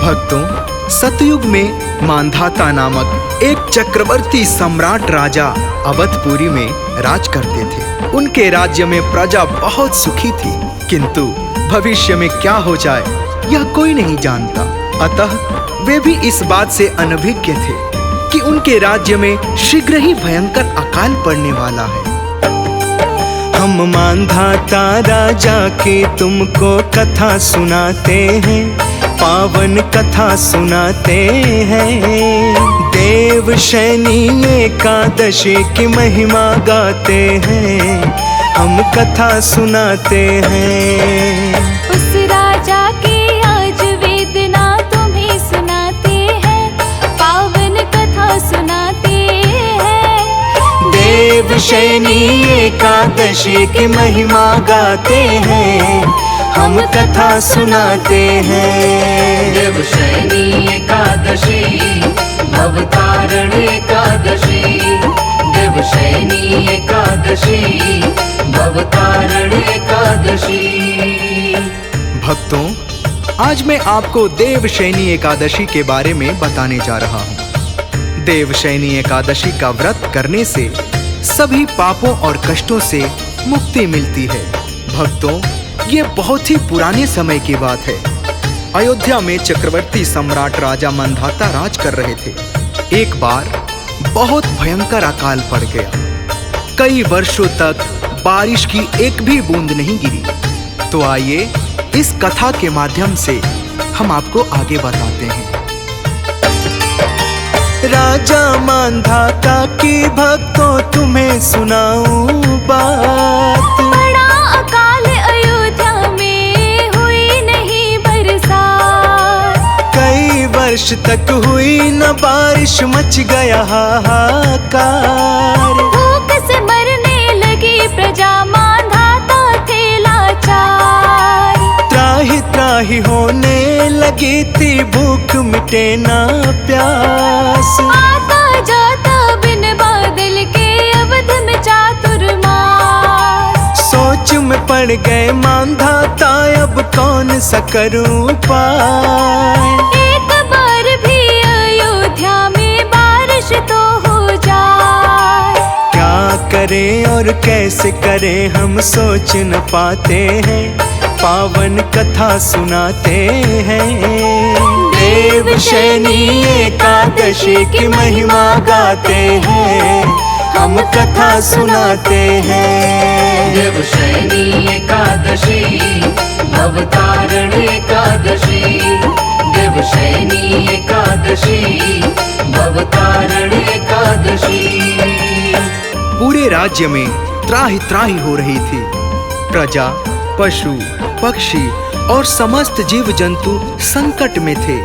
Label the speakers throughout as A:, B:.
A: भक्तों, सतयुग में मांधाता नामक एक चक्रवर्ती सम्राट राजा अवधपुरी में राज करते थे। उनके राज्य में प्रजा बहुत सुखी थी, किंतु भविष्य में क्या हो जाए यह कोई नहीं जानता। अतः वे भी इस बात से अनभिज्ञ थे कि उनके राज्य में शीघ्र ही भयंकर अकाल पड़ने वाला है। हम मांधाता राजा की तुमको कथा सुनाते हैं, पावन कथा सुनाते हैं। देवशयनी एकादशी की महिमा गाते हैं, हम कथा सुनाते हैं।
B: उस राजा की आज वेदना तुम्हें सुनाते हैं, पावन कथा सुनाते हैं।
A: देवशयनी एकादशी की महिमा गाते हैं, हम कथा सुनाते हैं।
C: देवशयनी एकादशी भवतारण एकादशी, देवशयनी एकादशी भवतारण एकादशी।
A: भक्तों, आज मैं आपको देवशयनी एकादशी के बारे में बताने जा रहा हूँ। देवशयनी एकादशी का व्रत करने से सभी पापों और कष्टों से मुक्ति मिलती है। भक्तों, ये बहुत ही पुराने समय की बात है। अयोध्या में चक्रवर्ती सम्राट राजा मांधाता राज कर रहे थे। एक बार बहुत भयंकर अकाल पड़ गया। कई वर्षों तक बारिश की एक भी बूंद नहीं गिरी। तो आइए इस कथा के माध्यम से हम आपको आगे बताते हैं। राजा मांधाता की भक्तों तुम्हें सुनाऊं बात।
B: बड़ा अकाल अयोध्या में हुई नहीं बरसात।
A: कई वर्ष तक हुई न बारिश, मच गया हाहाकार।
B: भूख से मरने लगी प्रजा, मांधाता थे लाचार।
A: त्राहि त्राहि होने लगी थी, भूख मिटे ना प्यास।
B: आता जाता बिन बादल के अवध में चातुर्मास।
A: सोच में पड़ गए मांधाता, अब कौन सा करूं पाए।
B: एक बार भी अयोध्या में बारिश तो हो जाए।
A: क्या करें और कैसे करें हम सोच न पाते हैं, पावन कथा सुनाते हैं। देवशयनी एकादशी की महिमा गाते हैं, हम कथा सुनाते हैं।
C: देवशयनी एकादशी भवतारण एकादशी, देवशयनी एकादशी भवतारण एकादशी।
A: पूरे राज्य में त्राहि त्राहि हो रही थी। प्रजा, पशु, पक्षी और समस्त जीव जंतु संकट में थे।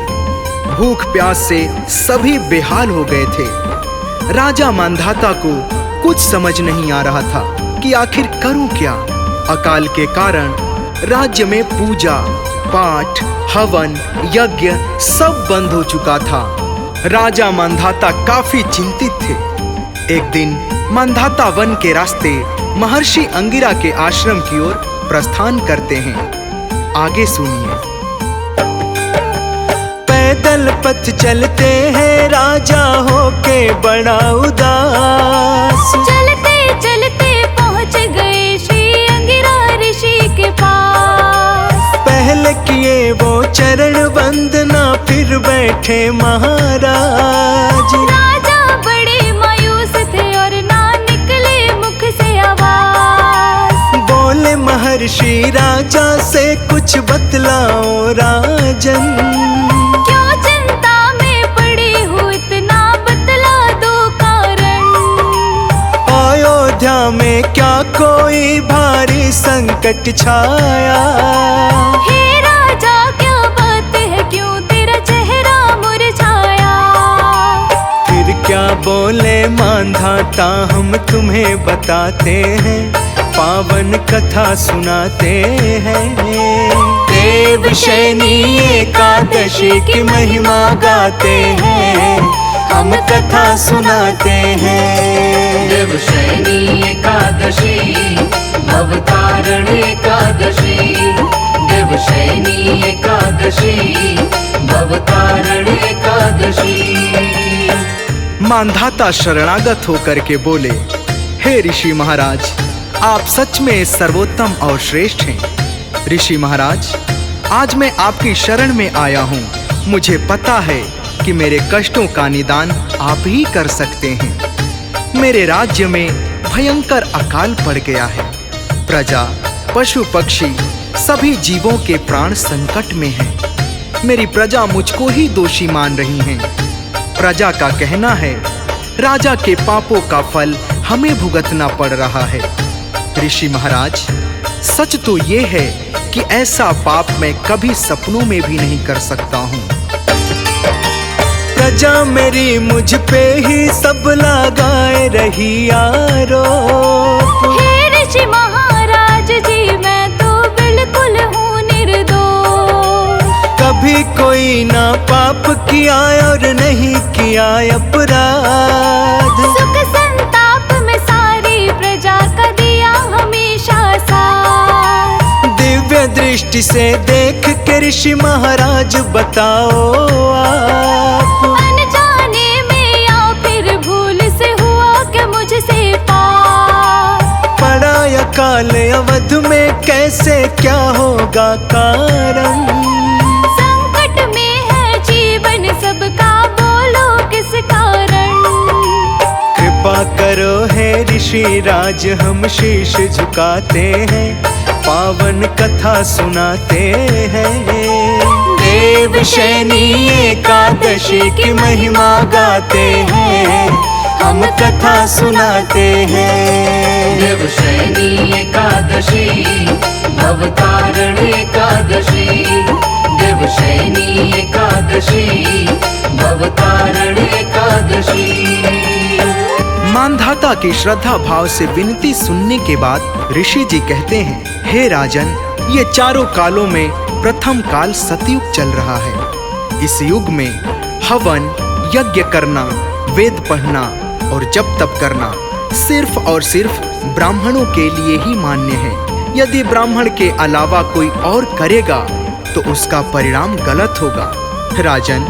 A: भूख प्यास से सभी बेहाल हो गए थे। राजा मांधाता को कुछ समझ नहीं आ रहा था कि आखिर करूं क्या। अकाल के कारण राज्य में पूजा पाठ, हवन, यज्ञ सब बंद हो चुका था। राजा मांधाता काफी चिंतित थे। एक दिन मांधाता वन के रास्ते महर्षि अंगिरा के आश्रम की ओर प्रस्थान करते हैं। आगे सुनिए। पैदल पथ चलते हैं, राजा होके बड़ा उदास।
B: चलते चलते पहुँच गए श्री अंगिरा ऋषि के पास।
A: पहले किए वो चरण वंदना, फिर बैठे महाराज।
B: राजा बड़े मायूस थे और ना निकले मुख से आवाज।
A: बोले महर्षि राजा से कुछ बतलाओ राजन।
B: क्यों चिंता में पड़ी हो, इतना बतला दो कारण।
A: अयोध्या में क्या कोई भारी संकट छाया।
B: हे राजा क्या बात है, क्यों तेरा चेहरा मुरझाया।
A: फिर क्या बोले मांधाता, हम तुम्हें बताते हैं, पावन कथा सुनाते हैं। देवशयनी एकादशी की महिमा गाते हैं, हम कथा सुनाते हैं।
C: देवशयनी एकादशी भवतारण एकादशी, देवशयनी एकादशी भव भवतारण एकादशी।
A: मांधाता शरणागत होकर के बोले, हे ऋषि महाराज, आप सच में सर्वोत्तम और श्रेष्ठ हैं। ऋषि महाराज, आज मैं आपकी शरण में आया हूँ। मुझे पता है कि मेरे कष्टों का निदान आप ही कर सकते हैं। मेरे राज्य में भयंकर अकाल पड़ गया है। प्रजा, पशु पक्षी सभी जीवों के प्राण संकट में हैं। मेरी प्रजा मुझको ही दोषी मान रही है। प्रजा का कहना है, राजा के पापों का फल हमें भुगतना पड़ रहा है। ऋषि महाराज, सच तो ये है कि ऐसा पाप मैं कभी सपनों में भी नहीं कर सकता हूँ। प्रजा मेरी मुझ पे ही सब लगाए रही आरोप।
B: हे ऋषि महाराज जी, मैं तो बिल्कुल हूँ निर्दोष।
A: कभी कोई ना पाप किया और नहीं किया अपराध।
B: सुख संताप में सारी प्रजा का दिया हमेशा साथ।
A: दिव्य दृष्टि से देख के ऋषि महाराज बताओ आप।
B: अनजाने में या फिर भूल से हुआ कि मुझसे पाप।
A: पड़ा अकाल अवध में, कैसे क्या होगा कारण।
B: संकट में है जीवन सबका, बोलो किस कारण।
A: कृपा करो हे ऋषि राज, हम शीश झुकाते हैं, पावन कथा सुनाते हैं। देवशयनी एकादशी की महिमा गाते हैं, हम कथा सुनाते हैं।
C: देवशयनी एकादशी, भवतारण एकादशी। देवशयनी एकादशी, भवतारण एकादशी।
A: मांधाता की श्रद्धा भाव से विनती सुनने के बाद ऋषि जी कहते हैं, हे राजन, ये चारों कालों में प्रथम काल सतयुग चल रहा है। इस युग में हवन, यज्ञ करना, वेद पढ़ना और जप तप करना सिर्फ और सिर्फ ब्राह्मणों के लिए ही मान्य है। यदि ब्राह्मण के अलावा कोई और करेगा तो उसका परिणाम गलत होगा। राजन,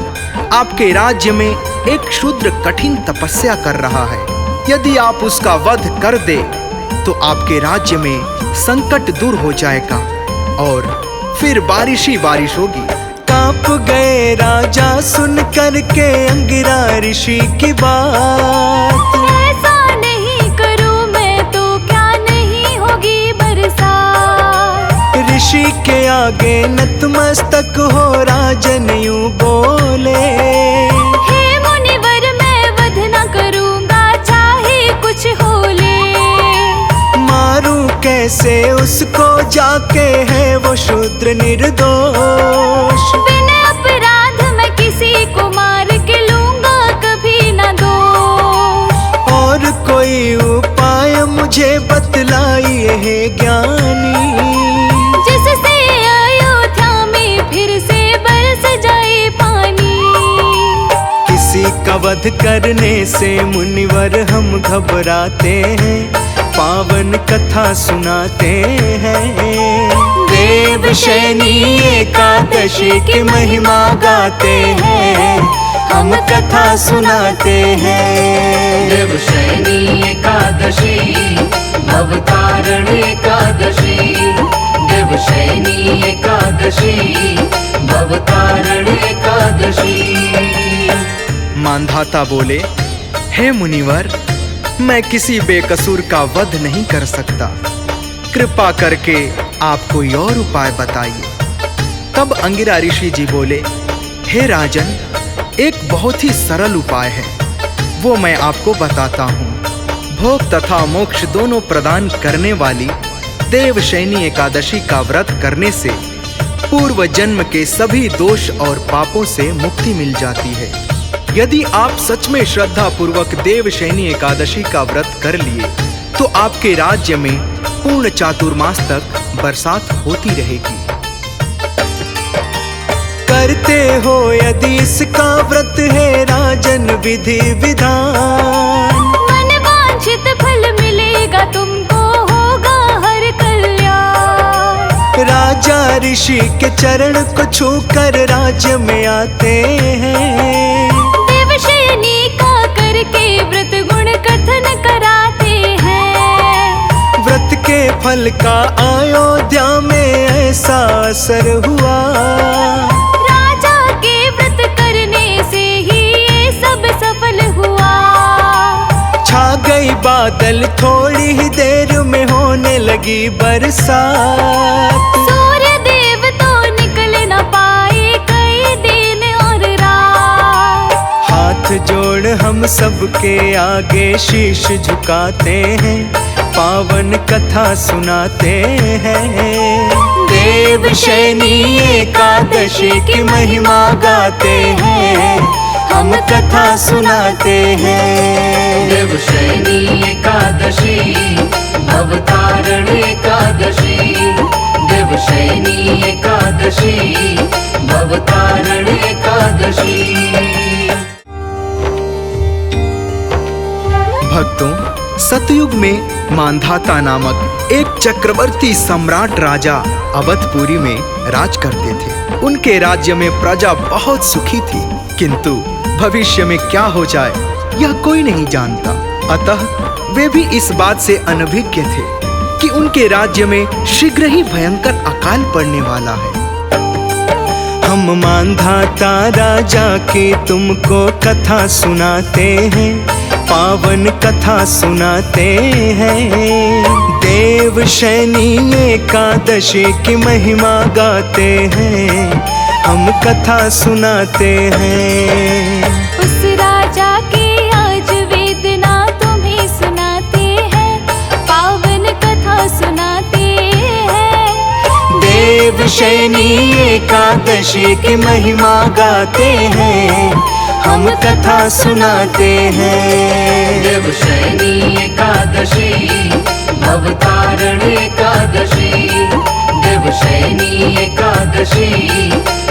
A: आपके राज्य में एक शूद्र कठिन तपस्या कर रहा है। यदि आप उसका वध कर दे तो आपके राज्य में संकट दूर हो जाएगा और फिर बारिश ही बारिश होगी। कांप गए राजा सुन कर के अंगिरा ऋषि की बात।
B: ऐसा नहीं करूं मैं तो क्या नहीं होगी बरसात।
A: ऋषि के आगे नतमस्तक हो राजन यूं बोले,
B: हे मुनिवर, मैं वध न करूंगा चाहे कुछ हो ले।
A: मारूं कैसे उसको जाके है वो शूद्र निर्दोष।
B: बिना अपराध मैं किसी को मार के लूंगा कभी न दोष।
A: और कोई उपाय मुझे बतलाइए है ज्ञानी,
B: जिससे अयोध्या में फिर से बरस जाए पानी।
A: किसी का वध करने से मुनिवर हम घबराते हैं, पावन कथा सुनाते हैं। देवशयनी एकादशी की महिमा गाते हैं, हम कथा सुनाते हैं।
C: देवशयनी एकादशी, भवतारण एकादशी। देवशयनी एकादशी, भवतारण एकादशी।
A: मांधाता बोले, हे मुनिवर, मैं किसी बेकसूर का वध नहीं कर सकता। कृपा करके आप कोई और उपाय बताइए। तब अंगिरा ऋषि जी बोले, हे राजन, एक बहुत ही सरल उपाय है, वो मैं आपको बताता हूँ। भोग तथा मोक्ष दोनों प्रदान करने वाली देवशयनी एकादशी का व्रत करने से पूर्व जन्म के सभी दोष और पापों से मुक्ति मिल जाती है। यदि आप सच में श्रद्धा पूर्वक देवशयनी एकादशी का व्रत कर लिए तो आपके राज्य में पूर्ण चातुर्मास तक बरसात होती रहेगी। करते हो यदि इसका व्रत है राजन विधि विधान,
B: मन वांछित फल मिलेगा तुमको, होगा हर कल्याण।
A: राजा ऋषि के चरण को छूकर राज्य में आते हैं।
B: देवशयनी का करके व्रत गुण कथन कराते हैं।
A: व्रत के फल का अयोध्या में ऐसा असर हुआ।
B: राजा के व्रत करने से ही ये सब सफल हुआ।
A: छा गई बादल, थोड़ी ही देर में होने लगी बरसात।
B: सूर्य देव तो निकल न पाए कई दिन और रात।
A: हाथ जोड़ हम सबके आगे शीश झुकाते हैं, पावन कथा सुनाते हैं। देवशयनी एकादशी की महिमा गाते हैं, हम कथा सुनाते हैं।
C: देवशयनी एकादशी भवतारण एकादशी। देवशयनी एकादशी भवतारण एकादशी।
A: भक्तों, सतयुग में मांधाता नामक एक चक्रवर्ती सम्राट राजा अवधपुरी में राज करते थे। उनके राज्य में प्रजा बहुत सुखी थी, किंतु भविष्य में क्या हो जाए यह कोई नहीं जानता। अतः वे भी इस बात से अनभिज्ञ थे कि उनके राज्य में शीघ्र ही भयंकर अकाल पड़ने वाला है। हम मांधाता राजा की तुमको कथा सुनाते हैं, पावन कथा सुनाते हैं। देवशयनी एकादशी की महिमा गाते हैं, हम कथा सुनाते हैं।
B: उस राजा के आज वेदना तुम्हें सुनाते हैं, पावन कथा सुनाते हैं।
A: देवशयनी एकादशी की महिमा गाते हैं, हम कथा सुनाते हैं।
C: देवशयनी एकादशी भवतारण एकादशी। देवशयनी एकादशी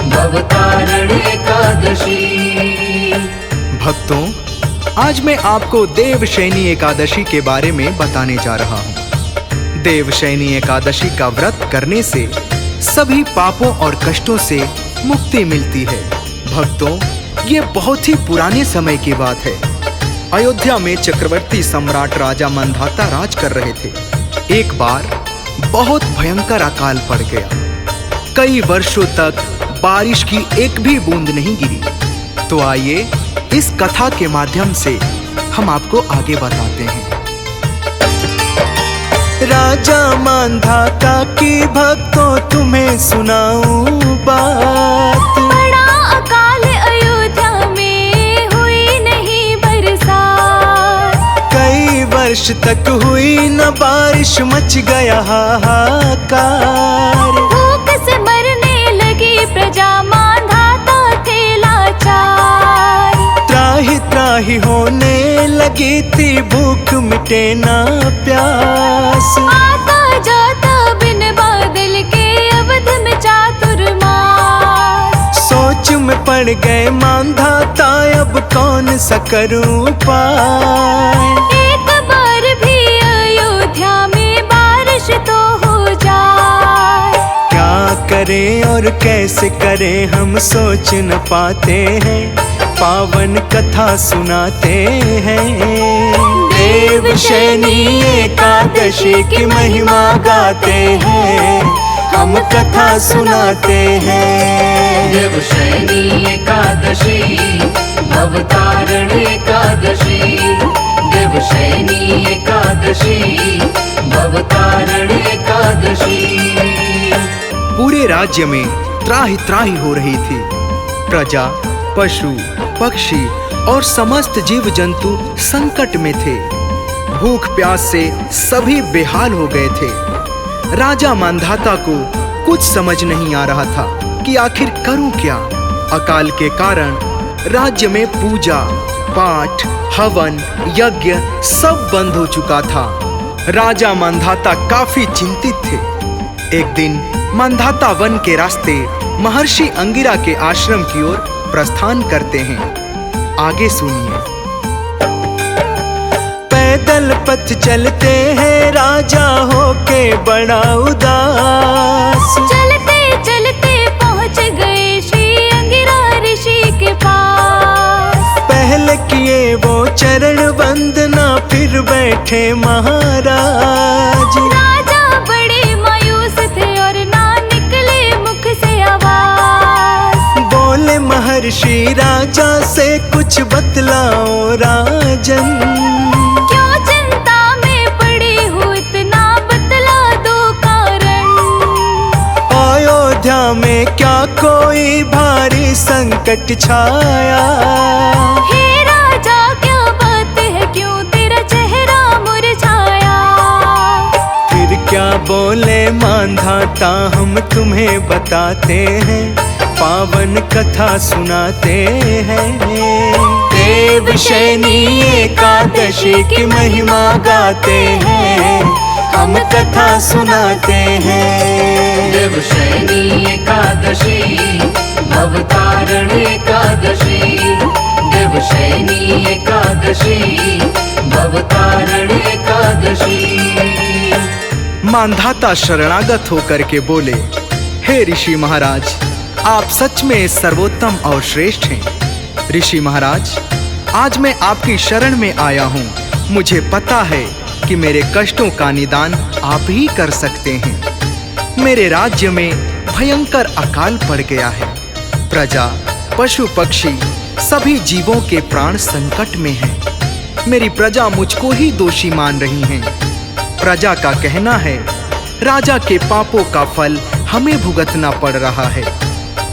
C: भवतारण एकादशी।
A: भक्तों, आज मैं आपको देवशयनी एकादशी के बारे में बताने जा रहा हूँ। देवशयनी एकादशी का व्रत करने से सभी पापों और कष्टों से मुक्ति मिलती है। भक्तों, ये बहुत ही पुराने समय की बात है। अयोध्या में चक्रवर्ती सम्राट राजा मांधाता राज कर रहे थे। एक बार बहुत भयंकर अकाल पड़ गया। कई वर्षों तक बारिश की एक भी बूंद नहीं गिरी। तो आइए इस कथा के माध्यम से हम आपको आगे बताते हैं। राजा मांधाता की भक्तों तुम्हें सुनाऊं बात।
B: बड़ा अकाल अयोध्या में हुई नहीं बरसात।
A: कई वर्ष तक हुई न बारिश, मच गया हाहाकार।
B: भूख से मरने लगी प्रजा, मांधाता थे लाचार।
A: त्राहि त्राहि होने लगी थी, भूख मिटे ना प्यास।
B: आता जाता बिन बादल के अवध में चातुर्मास।
A: सोच में पड़ गए मांधाता, अब कौन सा करूं उपाय।
B: एक बार भी अयोध्या में बारिश तो हो जाए।
A: क्या करें और कैसे करें हम सोच न पाते हैं, पावन कथा सुनाते हैं। देवशयनी एकादशी की महिमा गाते हैं, हम कथा सुनाते हैं।
C: देवशयनी एकादशी भवतारण एकादशी। देवशयनी एकादशी भवतारण एकादशी।
A: पूरे राज्य में त्राहि त्राहि हो रही थी। प्रजा, पशु, पक्षी और समस्त जीव जंतु संकट में थे। भूख प्यास से सभी बेहाल हो गए थे। राजा मांधाता को कुछ समझ नहीं आ रहा था कि आखिर करूं क्या। अकाल के कारण राज्य में पूजा पाठ, हवन, यज्ञ सब बंद हो चुका था। राजा मांधाता काफी चिंतित थे। एक दिन मांधाता वन के रास्ते महर्षि अंगिरा के आश्रम की ओर प्रस्थान करते हैं। आगे सुनिए। पैदल पैदल पथ चलते हैं राजा होके बड़ा उदास।
B: चलते चलते पहुँच गए श्री अंगिरा ऋषि के पास।
A: पहले किए वो चरण वंदना फिर बैठे महाराज।
B: राजा बड़े मायूस थे और ना निकले मुख से आवाज।
A: बोले महर्षि राजा से कुछ बतलाओ राजन।
B: क्यों चिंता में पड़े हो इतना बतला दो कारण।
A: अयोध्या में क्या कोई भारी संकट छाया।
B: हे राजा क्या बात है क्यों तेरा चेहरा मुरझाया।
A: फिर क्या बोले मांधाता हम तुम्हें बताते हैं, पावन कथा सुनाते हैं। देवशयनी एकादशी की महिमा गाते हैं, हम कथा सुनाते हैं।
C: देवशयनी एकादशी भवतारण एकादशी। देवशयनी एकादशी भवतारण एकादशी।
A: मांधाता शरणागत होकर के बोले, हे ऋषि महाराज, आप सच में सर्वोत्तम और श्रेष्ठ हैं। ऋषि महाराज, आज मैं आपकी शरण में आया हूँ। मुझे पता है कि मेरे कष्टों का निदान आप ही कर सकते हैं। मेरे राज्य में भयंकर अकाल पड़ गया है। प्रजा, पशु पक्षी सभी जीवों के प्राण संकट में हैं। मेरी प्रजा मुझको ही दोषी मान रही हैं। प्रजा का कहना है राजा के पापों का फल हमें भुगतना पड़ रहा है।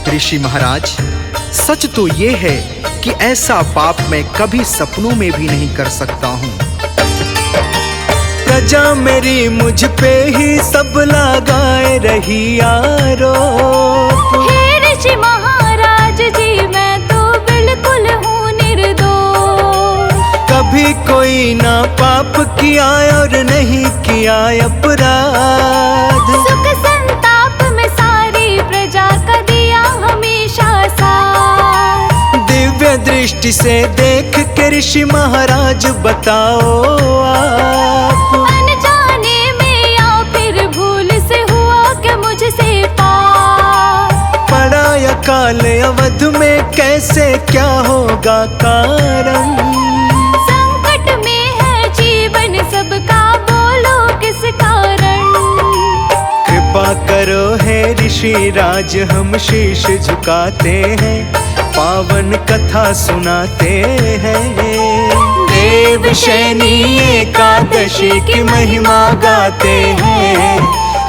A: ऋषि महाराज, सच तो ये है कि ऐसा पाप मैं कभी सपनों में भी नहीं कर सकता हूँ। प्रजा मेरी मुझ पे ही सब लगाए रही आरोप।
B: हे ऋषि महाराज जी, मैं तो बिल्कुल हूँ निर्दोष।
A: कभी कोई ना पाप किया और नहीं किया अपराध।
B: सुख संताप में सारी प्रजा का दिया हमेशा साथ।
A: दिव्य दृष्टि से देख के ऋषि महाराज बताओ आप।
B: अनजाने में या फिर भूल से हुआ क्या मुझसे पाप।
A: पड़ा अकाल अवध में कैसे क्या होगा कारण।
B: संकट में है जीवन सबका, बोलो किस कारण।
A: कृपा करो हे ऋषि राज, हम शीश झुकाते हैं, पावन कथा सुनाते हैं। देवशयनी एकादशी की महिमा गाते हैं,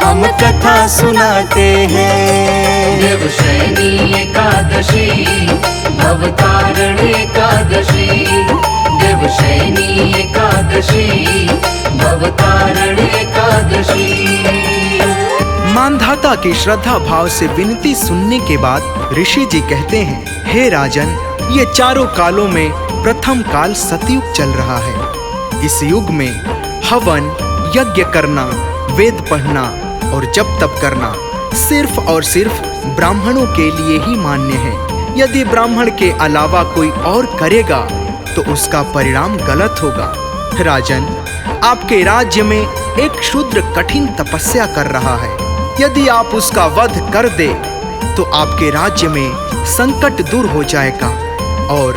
A: हम कथा सुनाते हैं।
C: देवशयनी एकादशी भवतारण एकादशी। देवशयनी एकादशी भवतारण एकादशी।
A: मांधाता की श्रद्धा भाव से विनती सुनने के बाद ऋषि जी कहते हैं, हे राजन, ये चारों कालों में प्रथम काल सतयुग चल रहा है। इस युग में हवन, यज्ञ करना, वेद पढ़ना और जप तप करना सिर्फ और सिर्फ ब्राह्मणों के लिए ही मान्य है। यदि ब्राह्मण के अलावा कोई और करेगा तो उसका परिणाम गलत होगा। राजन, आपके राज्य में एक शूद्र कठिन तपस्या कर रहा है। यदि आप उसका वध कर दे तो आपके राज्य में संकट दूर हो जाएगा और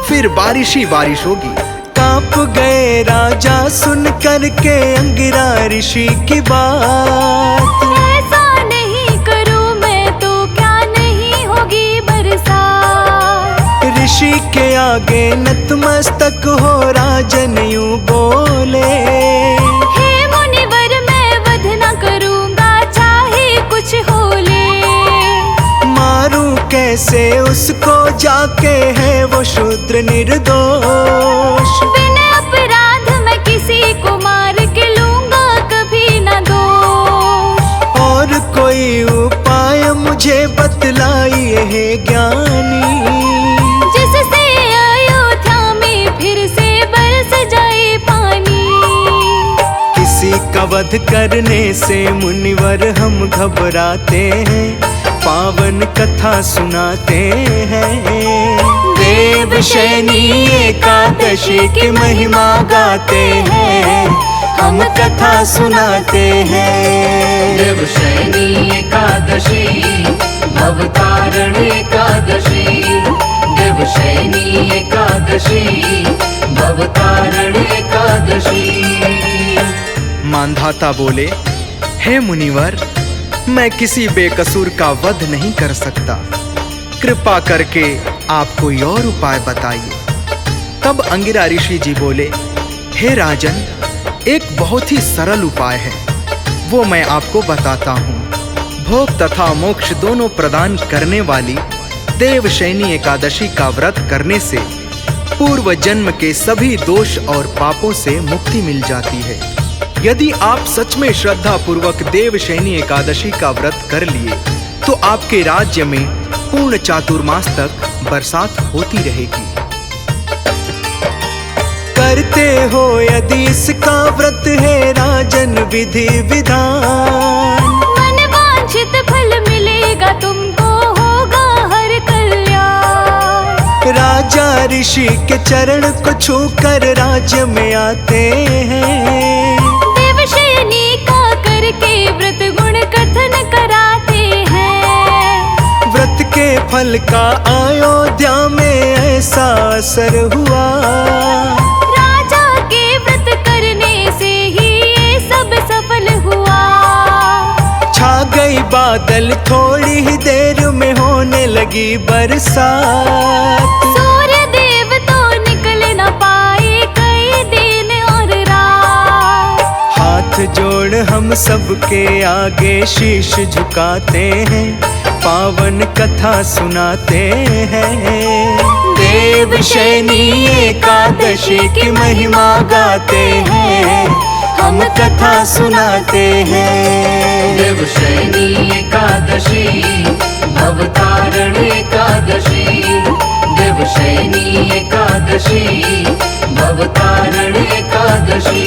A: फिर बारिश ही बारिश होगी। कांप गए राजा सुन कर के अंगिरा ऋषि की बात।
B: ऐसा नहीं करूं मैं तो क्या नहीं होगी बरसात।
A: ऋषि के आगे नतमस्तक हो राजन यूं बोले,
B: हे मुनिवर, मैं वध न करूंगा चाहे कुछ हो ले।
A: मारूं कैसे उसको जाके है वो शूद्र निर्दोष।
B: बिना अपराध मैं किसी को मार के लूंगा कभी न दोष।
A: और कोई उपाय मुझे बतलाइए है ज्ञानी,
B: जिससे अयोध्या में फिर से बरस जाए पानी।
A: किसी का वध करने से मुनिवर हम घबराते हैं, पावन कथा सुनाते हैं। देवशयनी एकादशी की महिमा गाते हैं, हम कथा सुनाते हैं।
C: देवशयनी एकादशी भवतारण एकादशी, देवशयनी एकादशी भवतारण एकादशी।
A: मांधाता बोले, हे मुनिवर, मैं किसी बेकसूर का वध नहीं कर सकता, कृपा करके आप कोई और उपाय बताइए। तब अंगिरा ऋषि जी बोले, हे राजन, एक बहुत ही सरल उपाय है, वो मैं आपको बताता हूँ। भोग तथा मोक्ष दोनों प्रदान करने वाली देवशयनी एकादशी का व्रत करने से पूर्व जन्म के सभी दोष और पापों से मुक्ति मिल जाती है। यदि आप सच में श्रद्धा पूर्वक देवशयनी एकादशी का व्रत कर लिए तो आपके राज्य में पूर्ण चातुर्मास तक बरसात होती रहेगी। करते हो यदि इसका व्रत है राजन विधि विधान,
B: मन वांछित फल मिलेगा तुमको, होगा हर कल्याण।
A: राजा ऋषि के चरण को छूकर राज्य में आते हैं,
B: देवशयनी का करके व्रत गुण कथन कराते हैं।
A: व्रत के फल का अयोध्या में ऐसा असर हुआ,
B: राजा के व्रत करने से ही ये सब सफल हुआ।
A: छा गई बादल, थोड़ी ही देर में होने लगी बरसात।
B: सूर्य देव तो निकल न पाए कई दिन और रात।
A: हाथ जोड़ हम सबके आगे शीश झुकाते हैं, पावन कथा सुनाते हैं। देवशयनी एकादशी की महिमा गाते हैं, हम कथा सुनाते हैं।
C: देवशयनी एकादशी भवतारण एकादशी, देवशयनी एकादशी भवतारण एकादशी।